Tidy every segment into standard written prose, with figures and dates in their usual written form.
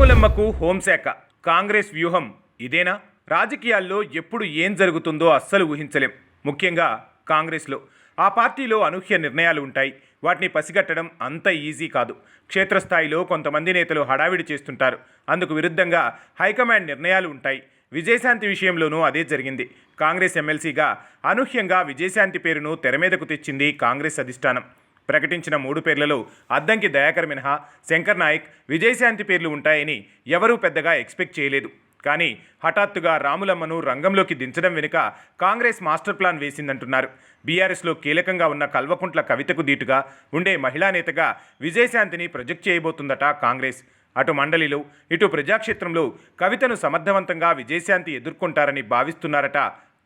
రాములమ్మకు హోంశాఖ కాంగ్రెస్ వ్యూహం ఇదేనా? రాజకీయాల్లో ఎప్పుడు ఏం జరుగుతుందో అస్సలు ఊహించలేం. ముఖ్యంగా కాంగ్రెస్లో ఆ పార్టీలో అనూహ్య నిర్ణయాలు ఉంటాయి. వాటిని పసిగట్టడం అంత ఈజీ కాదు. క్షేత్రస్థాయిలో కొంతమంది నేతలు హడావిడి చేస్తుంటారు. అందుకు విరుద్ధంగా హైకమాండ్ నిర్ణయాలు ఉంటాయి. విజయశాంతి విషయంలోనూ అదే జరిగింది. కాంగ్రెస్ ఎమ్మెల్సీగా అనూహ్యంగా విజయశాంతి పేరును తెరమీదకు తెచ్చింది కాంగ్రెస్ అధిష్టానం. ప్రకటించిన 3 పేర్లలో అద్దంకి దయాకర్ మినహా శంకర్ నాయక్, విజయశాంతి పేర్లు ఉంటాయని ఎవరూ పెద్దగా ఎక్స్పెక్ట్ చేయలేదు. కానీ హఠాత్తుగా రాములమ్మను రంగంలోకి దించడం వెనుక కాంగ్రెస్ మాస్టర్ ప్లాన్ వేసిందంటున్నారు. బీఆర్ఎస్లో కీలకంగా ఉన్న కల్వకుంట్ల కవితకు దీటుగా ఉండే మహిళా నేతగా విజయశాంతిని ప్రొజెక్ట్ చేయబోతుందట కాంగ్రెస్. అటు మండలిలో ఇటు ప్రజాక్షేత్రంలో కవితను సమర్థవంతంగా విజయశాంతి ఎదుర్కొంటారని భావిస్తున్నారట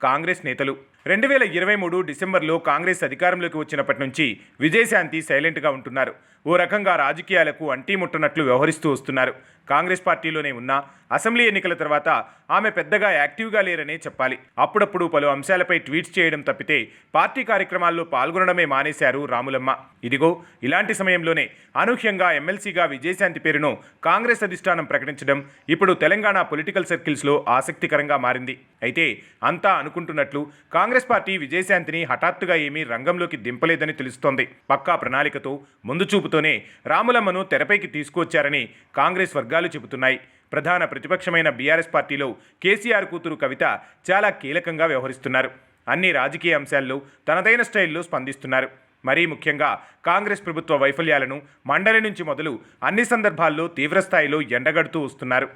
కాంగ్రెస్ నేతలు. 2023 డిసెంబర్లో కాంగ్రెస్ అధికారంలోకి వచ్చినప్పటి నుంచి విజయశాంతి సైలెంట్గా ఉంటున్నారు. ఓ రకంగా రాజకీయాలకు అంటీముట్టనట్లు వ్యవహరిస్తూ వస్తున్నారు. కాంగ్రెస్ పార్టీలోనే ఉన్న అసెంబ్లీ ఎన్నికల తర్వాత ఆమె పెద్దగా యాక్టివ్గా లేరనే చెప్పాలి. అప్పుడప్పుడు పలు అంశాలపై ట్వీట్స్ చేయడం తప్పితే పార్టీ కార్యక్రమాల్లో పాల్గొనడమే మానేశారు రాములమ్మ. ఇదిగో ఇలాంటి సమయంలోనే అనూహ్యంగా ఎమ్మెల్సీగా విజయశాంతి పేరును కాంగ్రెస్ అధిష్టానం ప్రకటించడం ఇప్పుడు తెలంగాణ పొలిటికల్ సర్కిల్స్లో ఆసక్తికరంగా మారింది. అయితే అంతా అనుకుంటున్నట్లు కాంగ్రెస్ పార్టీ విజయశాంతిని హఠాత్తుగా ఏమీ రంగంలోకి దింపలేదని తెలుస్తోంది. పక్కా ప్రణాళికతో ముందు చూపుతోనే రాములమ్మను తెరపైకి తీసుకువచ్చారని కాంగ్రెస్ వర్గాలు చెబుతున్నాయి. ప్రధాన ప్రతిపక్షమైన బీఆర్ఎస్ పార్టీలో కేసీఆర్ కూతురు కవిత చాలా కీలకంగా వ్యవహరిస్తున్నారు. అన్ని రాజకీయ అంశాల్లో తనదైన స్టైల్లో స్పందిస్తున్నారు. మరీ ముఖ్యంగా కాంగ్రెస్ ప్రభుత్వ వైఫల్యాలను మండలి నుంచి మొదలు అన్ని సందర్భాల్లో తీవ్రస్థాయిలో ఎండగడుతూ వస్తున్నారు.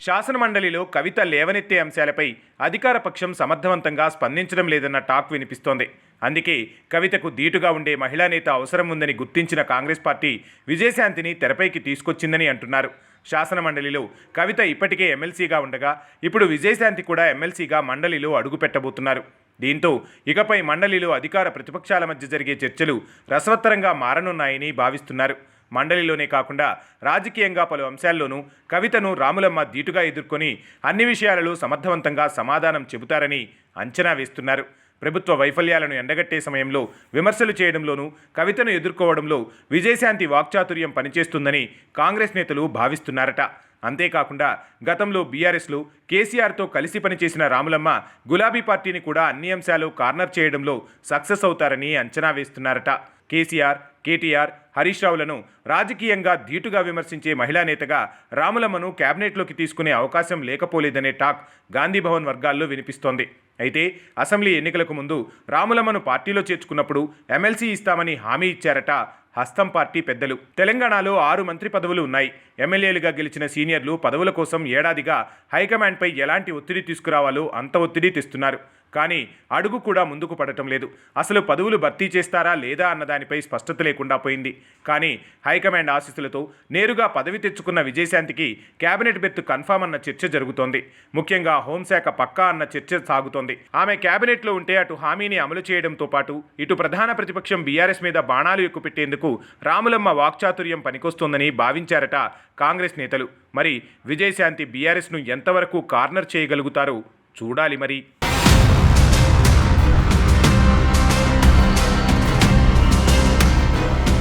శాసనమండలిలో కవిత లేవనెత్తే అంశాలపై అధికార పక్షం సమర్థవంతంగా స్పందించడం లేదన్న టాక్ వినిపిస్తోంది. అందుకే కవితకు దీటుగా ఉండే మహిళా నేత అవసరం ఉందని గుర్తించిన కాంగ్రెస్ పార్టీ విజయశాంతిని తెరపైకి తీసుకొచ్చిందని అంటున్నారు. శాసనమండలిలో కవిత ఇప్పటికే ఎమ్మెల్సీగా ఉండగా ఇప్పుడు విజయశాంతి కూడా ఎమ్మెల్సీగా మండలిలో అడుగుపెట్టబోతున్నారు. దీంతో ఇకపై మండలిలో అధికార ప్రతిపక్షాల మధ్య జరిగే చర్చలు రసవత్తరంగా మారనున్నాయని భావిస్తున్నారు. మండలిలోనే కాకుండా రాజకీయంగా పలు అంశాల్లోనూ కవితను రాములమ్మ దీటుగా ఎదుర్కొని అన్ని విషయాలలో సమర్థవంతంగా సమాధానం చెబుతారని అంచనా వేస్తున్నారు. ప్రభుత్వ వైఫల్యాలను ఎండగట్టే సమయంలో విమర్శలు చేయడంలోనూ కవితను ఎదుర్కోవడంలో విజయశాంతి వాక్చాతుర్యం పనిచేస్తుందని కాంగ్రెస్ నేతలు భావిస్తున్నారట. అంతేకాకుండా గతంలో బీఆర్ఎస్లో కేసీఆర్తో కలిసి పనిచేసిన రాములమ్మ గులాబీ పార్టీని కూడా అన్ని అంశాలు కార్నర్ చేయడంలో సక్సెస్ అవుతారని అంచనా వేస్తున్నారట. కేసీఆర్, కేటీఆర్, హరీష్ రావులను రాజకీయంగా ధీటుగా విమర్శించే మహిళా నేతగా రాములమ్మను కేబినెట్లోకి తీసుకునే అవకాశం లేకపోలేదనే టాక్ గాంధీభవన్ వర్గాల్లో వినిపిస్తోంది. అయితే అసెంబ్లీ ఎన్నికలకు ముందు రాములమ్మను పార్టీలో చేర్చుకున్నప్పుడు ఎమ్మెల్సీ ఇస్తామని హామీ ఇచ్చారట హస్తం పార్టీ పెద్దలు. తెలంగాణలో 6 మంత్రి పదవులు ఉన్నాయి. ఎమ్మెల్యేలుగా గెలిచిన సీనియర్లు పదవుల కోసం ఏడాదిగా హైకమాండ్పై ఎలాంటి ఒత్తిడి తీసుకురావాలో అంత ఒత్తిడి తెస్తున్నారు. కానీ అడుగు కూడా ముందుకు పడటం లేదు. అసలు పదవులు భర్తీ చేస్తారా లేదా అన్న దానిపై స్పష్టత లేకుండా పోయింది. కానీ హైకమాండ్ ఆశీస్సులతో నేరుగా పదవి తెచ్చుకున్న విజయశాంతికి కేబినెట్ బెర్త్ కన్ఫామ్ అన్న చర్చ జరుగుతోంది. ముఖ్యంగా హోంశాఖ పక్కా అన్న చర్చ సాగుతోంది. ఆమె కేబినెట్లో ఉంటే అటు హామీని అమలు చేయడంతో పాటు ఇటు ప్రధాన ప్రతిపక్షం బీఆర్ఎస్ మీద బాణాలు ఎక్కుపెట్టేందుకు రాములమ్మ వాక్చాతుర్యం పనికొస్తోందని భావించారట కాంగ్రెస్ నేతలు. మరి విజయశాంతి బీఆర్ఎస్ను ఎంతవరకు కార్నర్ చేయగలుగుతారో చూడాలి మరి.